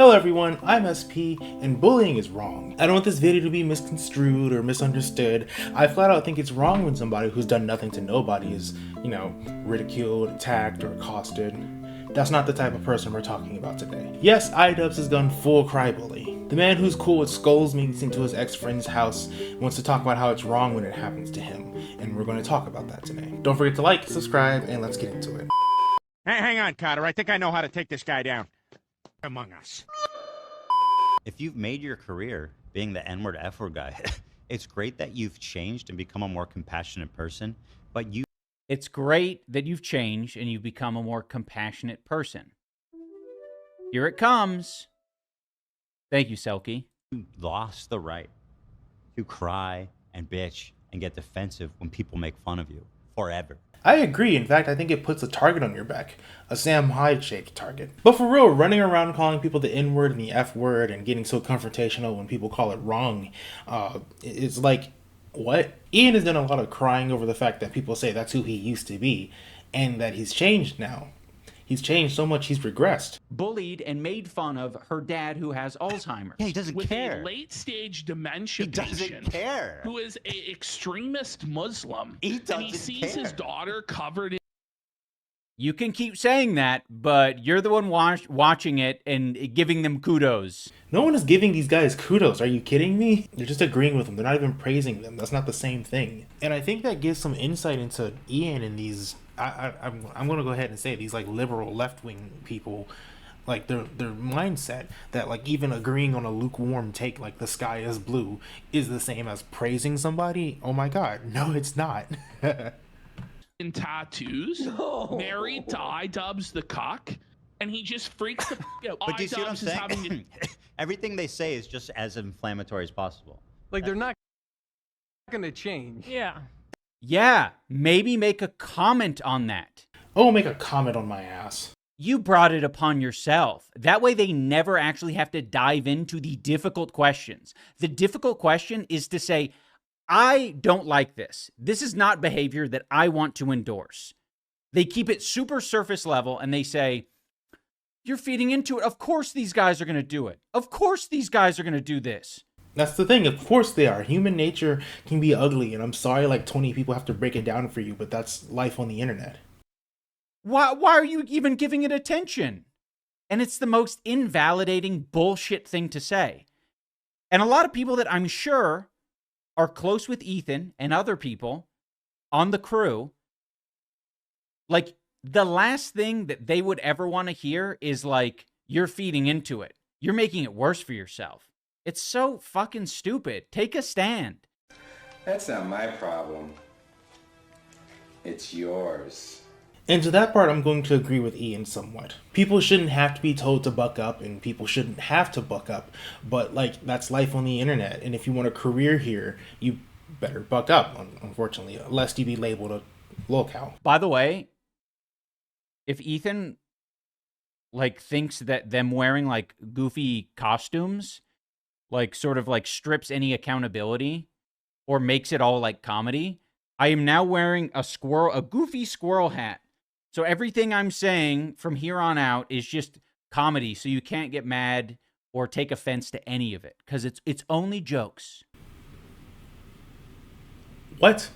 Hello everyone, I'm SP, and bullying is wrong. I don't want this video to be misconstrued or misunderstood. I flat out think it's wrong when somebody who's done nothing to nobody is, ridiculed, attacked, or accosted. That's not the type of person we're talking about today. Yes, idubbbz has gone full Crybully. The man who's cool with skulls meets into his ex-friend's house and wants to talk about how it's wrong when it happens to him, and we're going to talk about that today. Don't forget to like, subscribe, and let's get into it. Hey, hang on, Carter. I think I know how to take this guy down. Among Us. If you've made your career being the N-word, F-word guy, it's great that you've changed and become a more compassionate person, but It's great that you've changed and you've become a more compassionate person. Here it comes. Thank you, Selkie. lost the right to cry and bitch and get defensive when people make fun of you forever. I agree. In fact, I think it puts a target on your back. A Sam Hyde-shaped target. But for real, running around calling people the N-word and the F-word and getting so confrontational when people call it wrong, it's like, what? Ian has done a lot of crying over the fact that people say that's who he used to be, and that he's changed now. He's changed so much he's regressed. Bullied and made fun of her dad who has Alzheimer's. Yeah, he doesn't with care. a late-stage dementia He doesn't patient care. who is an extremist Muslim. He and doesn't he sees care. his daughter covered in You can keep saying that, but you're the one watching it and giving them kudos. No one is giving these guys kudos. Are you kidding me? They're just agreeing with them. They're not even praising them. That's not the same thing. And I think that gives some insight into Ian and these, I'm going to go ahead and say these like liberal left-wing people, like their mindset that like even agreeing on a lukewarm take like the sky is blue is the same as praising somebody. Oh my God. No, it's not. tattoos, married to idubbbz the cock, and he just freaks the out. But do you see what I'm idubbbz is having saying? Everything they say is just as inflammatory as possible. Like, they're not going to change. Yeah, maybe make a comment on that. Oh, make a comment on my ass. You brought it upon yourself. That way they never actually have to dive into the difficult questions. The difficult question is to say, I don't like this. This is not behavior that I want to endorse. They keep it super surface level and they say, you're feeding into it. Of course these guys are going to do it. Of course these guys are going to do this. That's the thing. Of course they are. Human nature can be ugly, and I'm sorry like 20 people have to break it down for you, but that's life on the internet. Why are you even giving it attention? And it's the most invalidating bullshit thing to say. And a lot of people that I'm sure are close with Ethan and other people on the crew, like the last thing that they would ever want to hear is like, you're feeding into it. You're making it worse for yourself. It's so fucking stupid. Take a stand. That's not my problem. It's yours. And to that part, I'm going to agree with Ian somewhat. People shouldn't have to be told to buck up, and people shouldn't have to buck up. But, like, that's life on the internet. And if you want a career here, you better buck up, unfortunately, lest you be labeled a Lolcow. By the way, if Ethan, like, thinks that them wearing, like, goofy costumes, like, sort of, like, strips any accountability or makes it all, like, comedy, I am now wearing a goofy squirrel hat. So everything I'm saying from here on out is just comedy, so you can't get mad or take offense to any of it, because it's only jokes. What?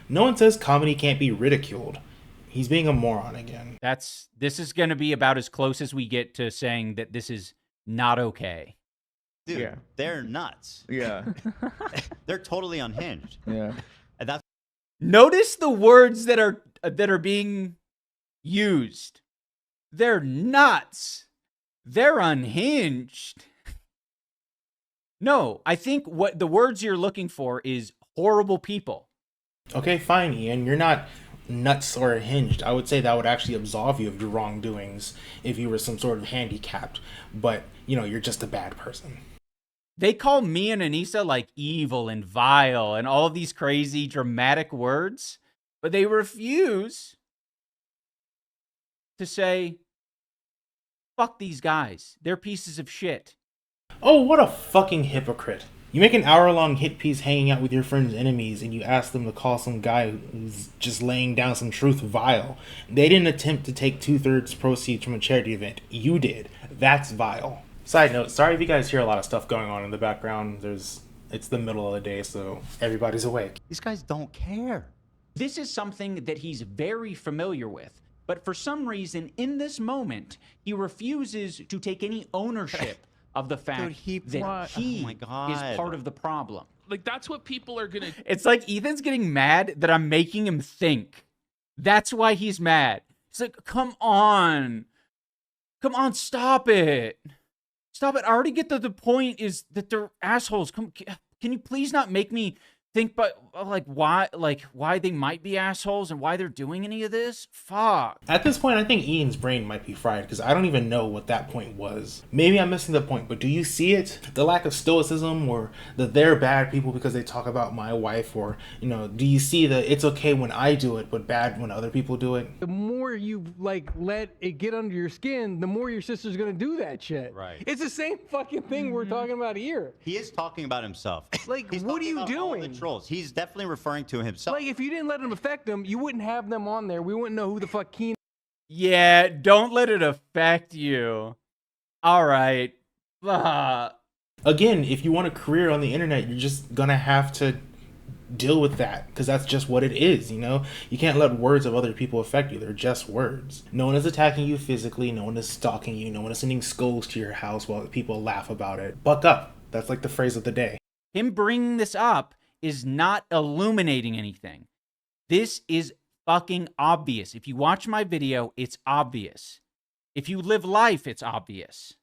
No one says comedy can't be ridiculed. He's being a moron again. This is going to be about as close as we get to saying that this is not okay. Dude, Yeah. they're nuts. Yeah. They're totally unhinged. Yeah. And that's Notice the words that are being used. They're nuts. They're unhinged. No, I think what the words you're looking for is horrible people. Okay, fine, Ian. You're not nuts or hinged. I would say that would actually absolve you of your wrongdoings if you were some sort of handicapped. But, you're just a bad person. They call me and Anissa like evil and vile and all of these crazy dramatic words, but they refuse to say, fuck these guys. They're pieces of shit. Oh, what a fucking hypocrite. You make an hour-long hit piece hanging out with your friend's enemies and you ask them to call some guy who's just laying down some truth vile. They didn't attempt to take 2/3 proceeds from a charity event. You did. That's vile. Side note, sorry if you guys hear a lot of stuff going on in the background. It's the middle of the day, so everybody's awake. These guys don't care. This is something that he's very familiar with, but for some reason, in this moment, he refuses to take any ownership of the fact that he Oh my God. is part of the problem. Like, that's what people are gonna. It's like Ethan's getting mad that I'm making him think. That's why he's mad. He's like, come on. Come on, stop it. Stop it. I already get that the point is that they're assholes. Can you please not make me think but why they might be assholes and why they're doing any of this? Fuck. At this point, I think Ian's brain might be fried because I don't even know what that point was. Maybe I'm missing the point, but do you see it? The lack of stoicism, or that they're bad people because they talk about my wife, or, you know, do you see that it's okay when I do it, but bad when other people do it? The more you like let it get under your skin, the more your sister's gonna do that shit. Right. It's the same fucking thing we're talking about here. He is talking about himself. Like, He's what are talking you about all doing? the trolls. He's definitely referring to himself. Like, if you didn't let them affect them, you wouldn't have them on there. We wouldn't know who the fuck Keenan. Yeah, don't let it affect you. All right. Again, if you want a career on the internet, you're just gonna have to deal with that because that's just what it is, you know? You can't let words of other people affect you. They're just words. No one is attacking you physically. No one is stalking you. No one is sending skulls to your house while people laugh about it. Buck up. That's like the phrase of the day. Him bringing this up is not illuminating anything. This is fucking obvious. If you watch my video, it's obvious. If you live life, it's obvious.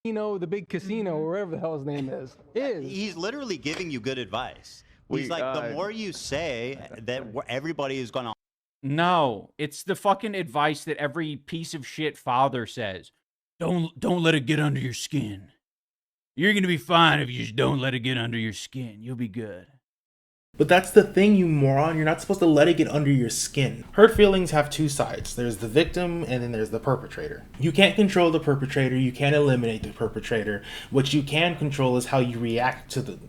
You know, the big casino, or wherever the hell his name is. He's literally giving you good advice. He's like, the more you say that everybody is gonna. No, it's the fucking advice that every piece of shit father says. Don't let it get under your skin. You're gonna be fine if you just don't let it get under your skin. You'll be good. But that's the thing, you moron. You're not supposed to let it get under your skin. Hurt feelings have two sides. There's the victim and then there's the perpetrator. You can't control the perpetrator. You can't eliminate the perpetrator. What you can control is how you react to the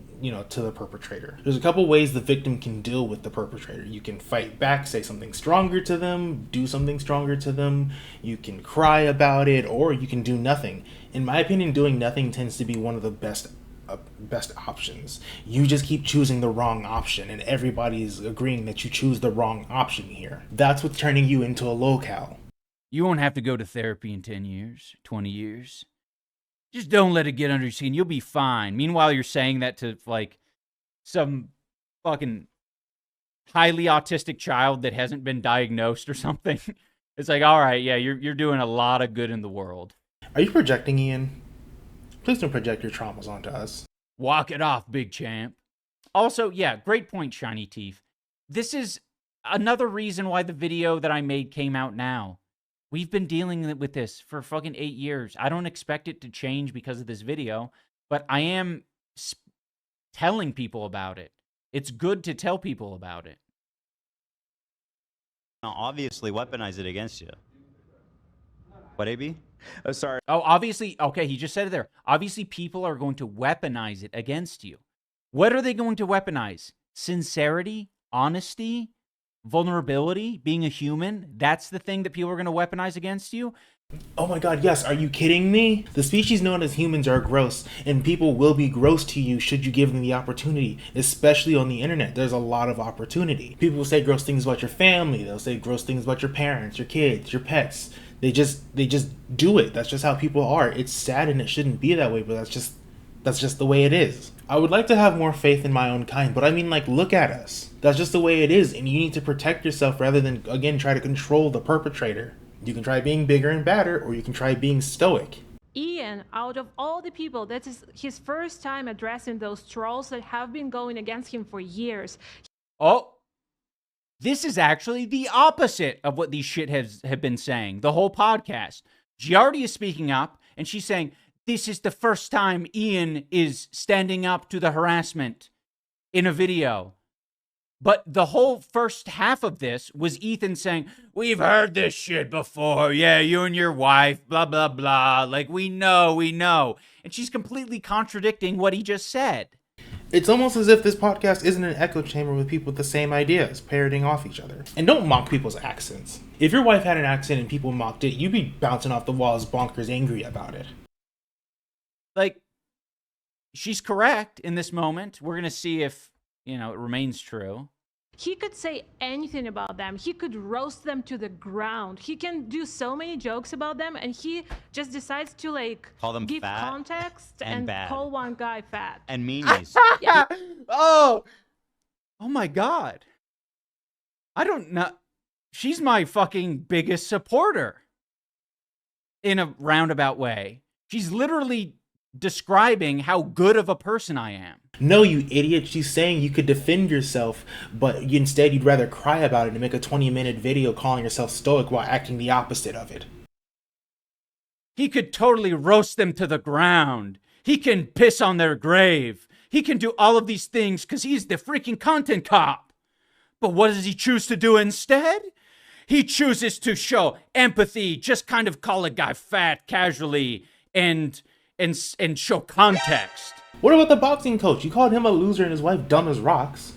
perpetrator. There's a couple ways the victim can deal with the perpetrator. You can fight back, say something stronger to them, do something stronger to them. You can cry about it, or you can do nothing. In my opinion, doing nothing tends to be one of the best options. You just keep choosing the wrong option, and everybody's agreeing that you choose the wrong option here. That's what's turning you into a lolcow. You won't have to go to therapy in 10 years, 20 years. Just don't let it get under your skin. You'll be fine. Meanwhile, you're saying that to, like, some fucking highly autistic child that hasn't been diagnosed or something. It's like, all right, yeah, you're doing a lot of good in the world. Are you projecting, Ian? Please don't project your traumas onto us. Walk it off, big champ. Also, yeah, great point, Shiny Teeth. This is another reason why the video that I made came out now. We've been dealing with this for fucking 8 years. I don't expect it to change because of this video, but I am telling people about it. It's good to tell people about it. Now, obviously, weaponize it against you. What, AB? Sorry. Oh, obviously, okay, he just said it there. Obviously, people are going to weaponize it against you. What are they going to weaponize? Sincerity? Honesty? Vulnerability? Being a human? That's the thing that people are going to weaponize against you? Oh my god, yes, are you kidding me? The species known as humans are gross, and people will be gross to you should you give them the opportunity, especially on the internet. There's a lot of opportunity. People will say gross things about your family, they'll say gross things about your parents, your kids, your pets. They just do it. That's just how people are. It's sad and it shouldn't be that way, but that's just the way it is. I would like to have more faith in my own kind, but I mean, like, look at us. That's just the way it is, and you need to protect yourself rather than, again, try to control the perpetrator. You can try being bigger and badder, or you can try being stoic. Ian, out of all the people, that is his first time addressing those trolls that have been going against him for years. Oh, this is actually the opposite of what these shitheads have been saying the whole podcast. Giardi is speaking up, and she's saying, this is the first time Ian is standing up to the harassment in a video. But the whole first half of this was Ethan saying, we've heard this shit before. Yeah, you and your wife, blah, blah, blah. Like, we know. And she's completely contradicting what he just said. It's almost as if this podcast isn't an echo chamber with people with the same ideas, parroting off each other. And don't mock people's accents. If your wife had an accent and people mocked it, you'd be bouncing off the walls bonkers angry about it. like, she's correct in this moment. We're going to see if, you know, it remains true. He could say anything about them. He could roast them to the ground. He can do so many jokes about them, and he just decides to, like, Call them give fat context and bad. call one guy fat. And meanies. Oh my God. I don't know. She's my fucking biggest supporter in a roundabout way. She's literally describing how good of a person I am. No, you idiot. She's saying you could defend yourself, but instead you'd rather cry about it and make a 20-minute video calling yourself stoic while acting the opposite of it. He could totally roast them to the ground. He can piss on their grave. He can do all of these things because he's the freaking content cop. But what does he choose to do instead? He chooses to show empathy, just kind of call a guy fat casually and show context. What about the boxing coach? You called him a loser and his wife dumb as rocks.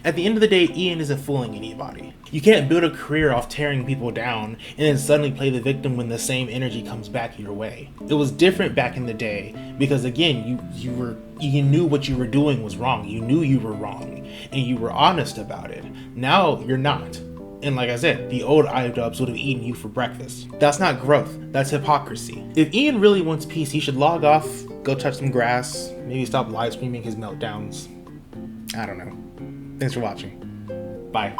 At the end of the day, Ian isn't fooling anybody. You can't build a career off tearing people down and then suddenly play the victim when the same energy comes back your way. It was different back in the day because, again, you knew what you were doing was wrong. You knew you were wrong and you were honest about it. Now you're not. And like I said, the old idubbbz would have eaten you for breakfast. That's not growth, that's hypocrisy. If Ian really wants peace, he should log off, go touch some grass, maybe stop live streaming his meltdowns. I don't know. Thanks for watching. Bye.